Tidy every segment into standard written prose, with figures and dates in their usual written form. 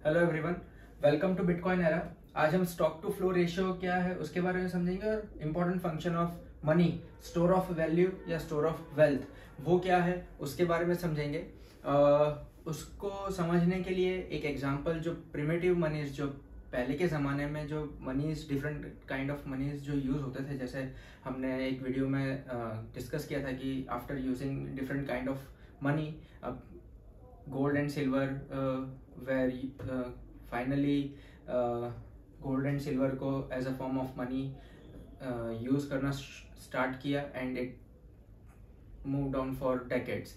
Hello everyone, welcome to bitcoin era. आज हम stock to flow ratio क्या है उसके बारे में समझेंगे और important function of money, store of value या स्टोर ऑफ वेल्थ, वो क्या है उसके बारे में समझेंगे। उसको समझने के लिए एक एग्जांपल, जो प्रिमिटिव मनीज, जो पहले के ज़माने में जो मनीज, डिफरेंट काइंड ऑफ मनीज जो यूज़ होते थे, जैसे हमने एक वीडियो में डिस्कस किया था कि after using different kind of money, gold and silver where finally gold and silver को as a form of money use करना start किया and it moved on for decades.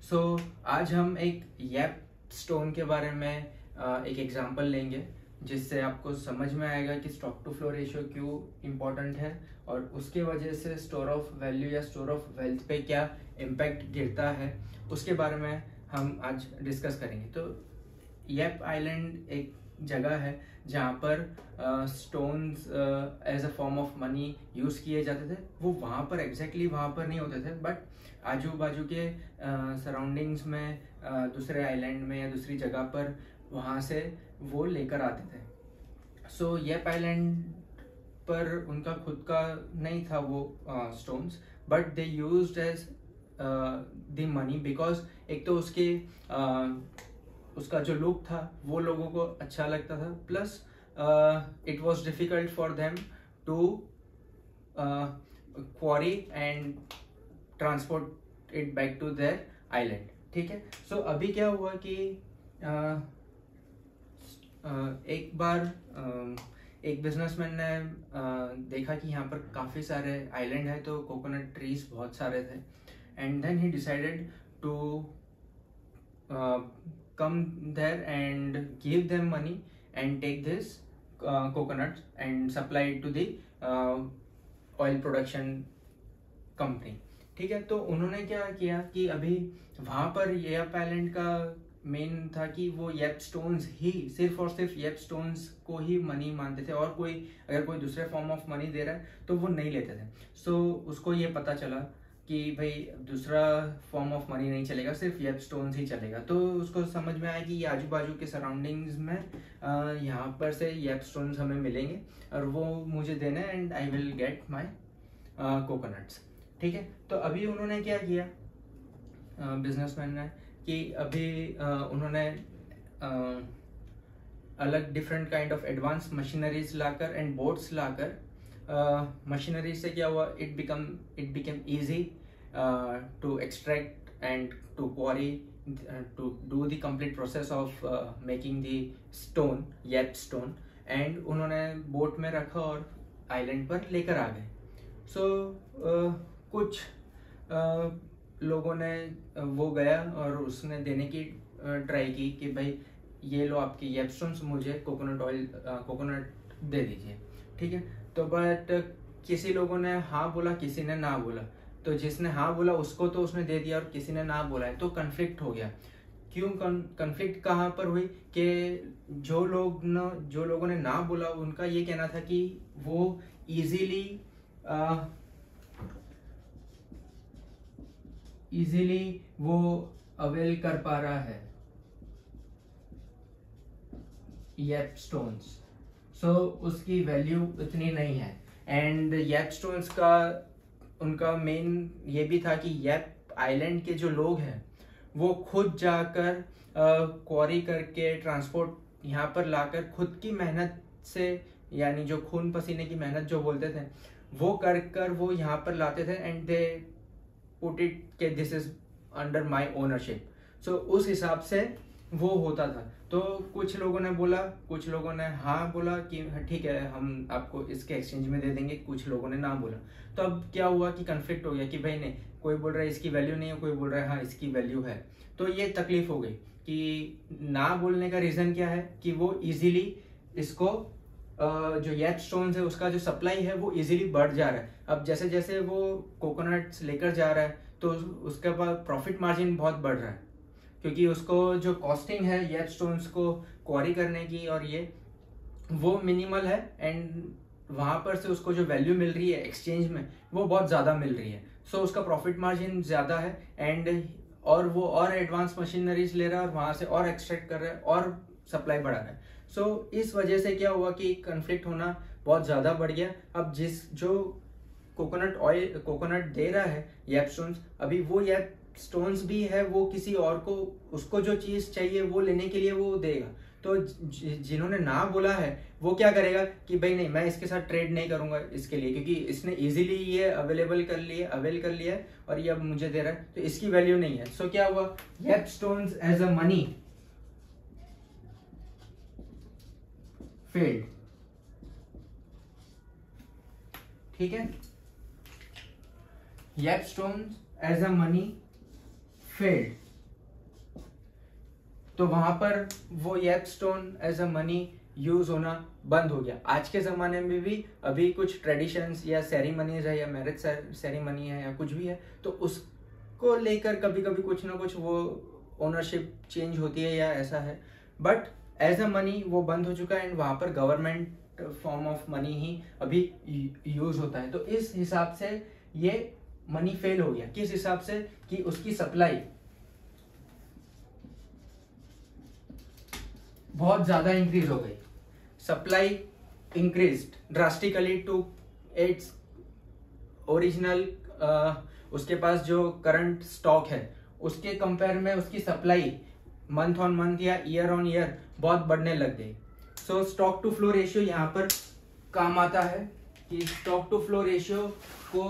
So आज हम एक येप स्टोन के बारे में एक एग्जांपल लेंगे जिससे आपको समझ में आएगा कि स्टॉक टू फ्लो रेशियो क्यों इम्पोर्टेंट है और उसके वजह से स्टोर ऑफ वैल्यू या स्टोर ऑफ वेल्थ पे क्या इम्पैक्ट गिरता है, उसके बारे में हम आज डिस्कस करेंगे। तो येप आइलैंड एक जगह है जहाँ पर stones as a form of money use किए जाते थे। वो वहाँ पर एग्जैक्टली वहाँ पर नहीं होते थे, बट आजू बाजू के सराउंडिंग्स में दूसरे आइलैंड में या दूसरी जगह पर वहाँ से वो लेकर आते थे। सो येप आइलैंड पर उनका खुद का नहीं था वो stones, but they used as the money because एक तो उसका जो लुक था वो लोगों को अच्छा लगता था, plus it was difficult for them to quarry and transport it back to their island. ठीक है, सो अभी क्या हुआ कि एक बार एक बिजनेसमैन ने देखा कि यहाँ पर काफ़ी सारे आइलैंड है, तो कोकोनट ट्रीज बहुत सारे थे, and then he decided to come there and give them money and take this coconuts and supply it to the oil production company। ठीक है, तो उन्होंने क्या किया कि अभी वहाँ पर येप आइलैंड का मेन था कि वो येप स्टोन्स ही, सिर्फ और सिर्फ येप स्टोन्स को ही मनी मानते थे, और अगर कोई दूसरे फॉर्म ऑफ मनी दे रहा है तो वो नहीं लेते थे। सो उसको ये पता चला कि भाई दूसरा फॉर्म ऑफ मनी नहीं चलेगा, सिर्फ येप स्टोन्स ही चलेगा। तो उसको समझ में आया कि ये आजू बाजू के सराउंडिंग्स में यहाँ पर से येप स्टोन्स हमें मिलेंगे और वो मुझे देना है and I will get my coconuts. ठीक है, तो अभी उन्होंने क्या किया बिजनेसमैन ने कि अभी उन्होंने अलग different kind of advance machineries लाकर एंड बोट्स लाकर, मशीनरी से क्या हुआ, it become easy to extract and to quarry, to do the complete process of making the stone, Yap stone, and उन्होंने बोट में रखा और आइलैंड पर लेकर आ गए। सो कुछ लोगों ने वो गया और उसने देने की ट्राई की कि भाई ये लो आपकी येप स्टोन्स, मुझे कोकोनट दे दीजिए। ठीक है, तो बट किसी लोगों ने हाँ बोला, किसी ने ना बोला। तो जिसने हाँ बोला उसको तो उसने दे दिया और किसी ने ना बोला है, तो कन्फ्लिक्ट हो गया। क्यों कन्फ्लिक्ट कहाँ पर हुई कि जो लोगों ने ना बोला उनका ये कहना था कि वो इजीली वो अवेल कर पा रहा है येप स्टोन्स, सो उसकी वैल्यू इतनी नहीं है। एंड येप स्टोन्स का उनका मेन ये भी था कि येप आइलैंड के जो लोग हैं वो खुद जाकर क्वारी करके ट्रांसपोर्ट यहाँ पर लाकर खुद की मेहनत से, यानी जो खून पसीने की मेहनत जो बोलते थे, वो कर वो यहाँ पर लाते थे एंड दे पुट इट के this is under my ownership. So उस हिसाब से वो होता था। तो कुछ लोगों ने बोला, कुछ लोगों ने हाँ बोला कि ठीक है हम आपको इसके एक्सचेंज में दे देंगे, कुछ लोगों ने ना बोला। तो अब क्या हुआ कि कन्फ्लिक्ट हो गया कि भाई नहीं, कोई बोल रहा है इसकी वैल्यू नहीं है, कोई बोल रहा है हाँ इसकी वैल्यू है। तो ये तकलीफ हो गई कि ना बोलने का रीज़न क्या है कि वो इजीली इसको जो येप स्टोन्स है उसका जो सप्लाई है वो इजीली बढ़ जा रहा है। अब जैसे जैसे वो कोकोनट्स लेकर जा रहा है तो उसके बाद प्रॉफिट मार्जिन बहुत बढ़ रहा है, क्योंकि उसको जो कॉस्टिंग है येप स्टोन्स को क्वारी करने की और ये वो मिनिमल है, एंड वहाँ पर से उसको जो वैल्यू मिल रही है एक्सचेंज में वो बहुत ज़्यादा मिल रही है। सो उसका प्रॉफिट मार्जिन ज़्यादा है, एंड और वो और एडवांस मशीनरीज ले रहा है और वहाँ से और एक्सट्रैक्ट कर रहा है और सप्लाई बढ़ा रहा है। सो इस वजह से क्या हुआ कि कन्फ्लिक्ट होना बहुत ज़्यादा बढ़ गया। अब जो कोकोनट दे रहा है येप स्टोन्स, अभी वो येप स्टोन्स भी है, वो किसी और को उसको जो चीज़ चाहिए वो लेने के लिए वो देगा। तो जिन्होंने ना बोला है वो क्या करेगा कि भाई नहीं, मैं इसके साथ ट्रेड नहीं करूंगा इसके लिए, क्योंकि इसने इजीली ये अवेल कर लिया है और ये अब मुझे दे रहा है, तो इसकी वैल्यू नहीं है। सो क्या हुआ, Yap stones as a money failed. ठीक है, Yap stones as a money failed. तो वहां पर वो Yap stone as a money use होना बंद हो गया। आज के जमाने में भी अभी कुछ ट्रेडिशंस या सेरेमनीज है या मैरिज सेरेमनी है या कुछ भी है, तो उसको लेकर कभी कभी कुछ ना कुछ वो ओनरशिप चेंज होती है या ऐसा है, बट एज अ मनी वो बंद हो चुका है एंड वहां पर गवर्नमेंट फॉर्म ऑफ मनी ही अभी यूज होता है। तो इस हिसाब से ये मनी फेल हो गया। किस हिसाब से कि उसकी सप्लाई बहुत ज्यादा इंक्रीज हो गई, supply increased drastically to its original, उसके पास जो करंट स्टॉक है उसके कंपेयर में उसकी सप्लाई मंथ ऑन मंथ या ईयर ऑन ईयर बहुत बढ़ने लग गई। So stock to flow ratio यहाँ पर काम आता है कि स्टॉक टू फ्लो रेशियो को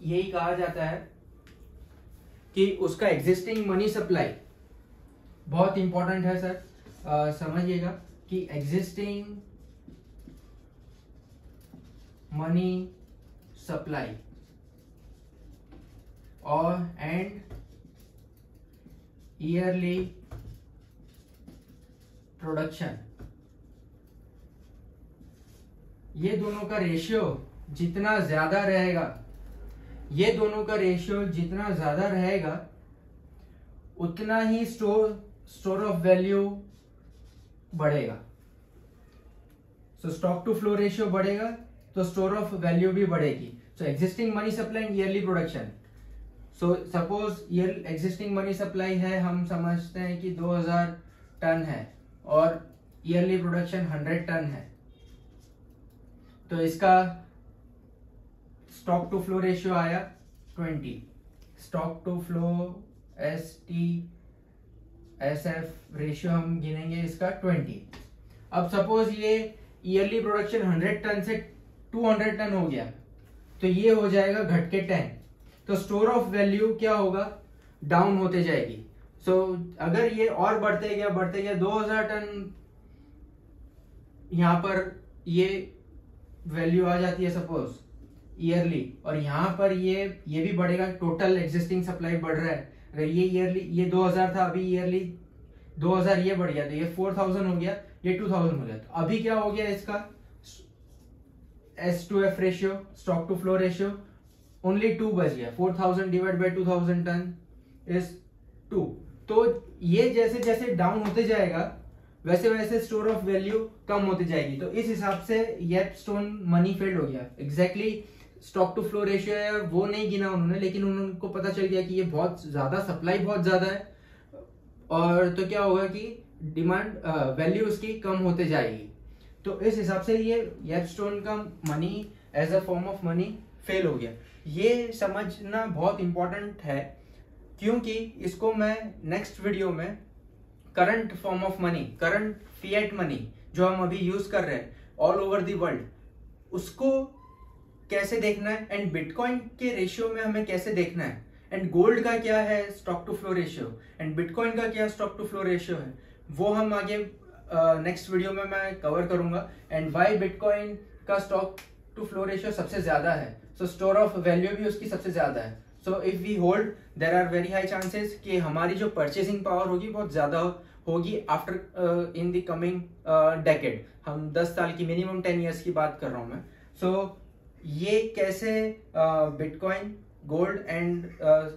यही कहा जाता है कि उसका एग्जिस्टिंग मनी सप्लाई, बहुत इंपॉर्टेंट है सर, समझिएगा कि एग्जिस्टिंग मनी सप्लाई और एंड ईयरली प्रोडक्शन, ये दोनों का रेशियो जितना ज्यादा रहेगा, उतना ही स्टोर ऑफ वैल्यू बढ़ेगा। So stock to flow ratio बढ़ेगा तो स्टोर ऑफ वैल्यू भी बढ़ेगी। So existing money supply and yearly production. So suppose existing money supply है, हम समझते हैं कि 2000 टन है और ईयरली प्रोडक्शन 100 टन है, तो इसका स्टॉक टू फ्लो रेशियो आया 20। Stock to flow SF ratio हम गिनेंगे इसका 20। अब सपोज ये ईयरली प्रोडक्शन 100 टन से 200 टन हो गया, तो ये हो जाएगा घट के 10। तो स्टोर ऑफ वैल्यू क्या होगा, डाउन होते जाएगी। सो अगर ये और बढ़ते गया 2000 टन यहाँ पर ये वैल्यू आ जाती है सपोज ईयरली, और यहाँ पर ये भी बढ़ेगा, टोटल एग्जिस्टिंग सप्लाई बढ़ रहा है। अगर ये ईयरली ये 2000 था, अभी ईयरली 2000 ये बढ़ गया, तो ये 4000 हो गया, ये 2000 हो गया। तो अभी क्या हो गया इसका S/F ratio, stock to flow ratio only 2 बच गया। 4000 डिवाइड बाय 2000 टन इज 2। तो ये जैसे जैसे डाउन होते जाएगा वैसे वैसे स्टोर ऑफ वैल्यू कम होती जाएगी। तो इस हिसाब से येप स्टोन मनी फेल्ड हो गया। Exactly stock to flow ratio है वो नहीं गिना उन्होंने, लेकिन उनको पता चल गया कि ये बहुत ज्यादा, सप्लाई बहुत ज्यादा है, और तो क्या होगा कि डिमांड वैल्यू उसकी कम होते जाएगी। तो इस हिसाब से ये येप स्टोन का money as a form of money fail हो गया। ये समझना बहुत इंपॉर्टेंट है, क्योंकि इसको मैं नेक्स्ट वीडियो में current form of money, current fiat money जो हम अभी यूज कर रहे हैं ऑल ओवर द वर्ल्ड, उसको कैसे देखना है, एंड बिटकॉइन के रेशियो में हमें कैसे देखना है, एंड गोल्ड का क्या है stock to flow ratio, and bitcoin का क्या स्टॉक टू फ्लो रेशियो है, वो हम आगे नेक्स्ट वीडियो में मैं कवर करूंगा। एंड वाई बिटकॉइन का स्टॉक टू फ्लो रेशियो सबसे ज्यादा है, सो स्टोर ऑफ वैल्यू भी उसकी सबसे ज्यादा है। So if we hold there are very high chances कि हमारी जो परचेसिंग पावर होगी बहुत ज्यादा होगी after in the coming decade. हम 10 साल की, मिनिमम 10 ईयर्स की बात कर रहा हूं मैं। सो ये कैसे bitcoin, gold and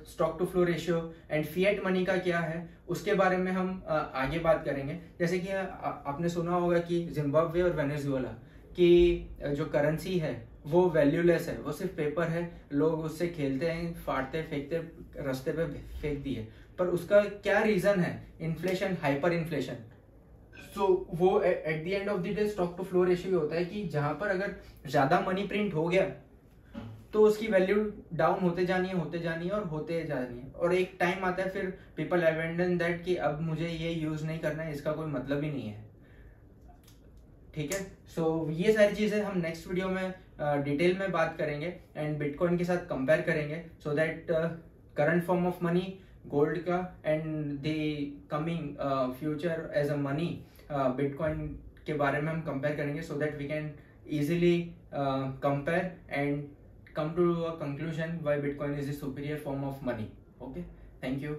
stock to flow ratio and fiat money का क्या है उसके बारे में हम आगे बात करेंगे। जैसे कि आपने सुना होगा कि जिम्बाब्वे और वेनेजुएला की जो करेंसी है वो वैल्यूलेस है, वो सिर्फ पेपर है, लोग उससे खेलते हैं, फाड़ते फेंकते, रास्ते पे फेंक दिए। पर उसका क्या रीजन है? Inflation, hyper inflation. सो वो at the end of the day stock to flow ratio होता है कि जहां पर अगर ज्यादा मनी प्रिंट हो गया तो उसकी वैल्यू डाउन होते जानी है और होते जानी है, और एक टाइम आता है फिर पीपल अबैंडन दैट कि अब मुझे ये यूज नहीं करना है, इसका कोई मतलब ही नहीं है। ठीक है, सो ये सारी चीजें हम नेक्स्ट वीडियो में डिटेल में बात करेंगे एंड बिटकॉइन के साथ कंपेयर करेंगे, so that current form of money gold का and the coming future as a money bitcoin के बारे में हम कंपेयर करेंगे, so that we can easily compare and come to a conclusion why Bitcoin is the superior form of money. Okay, thank you.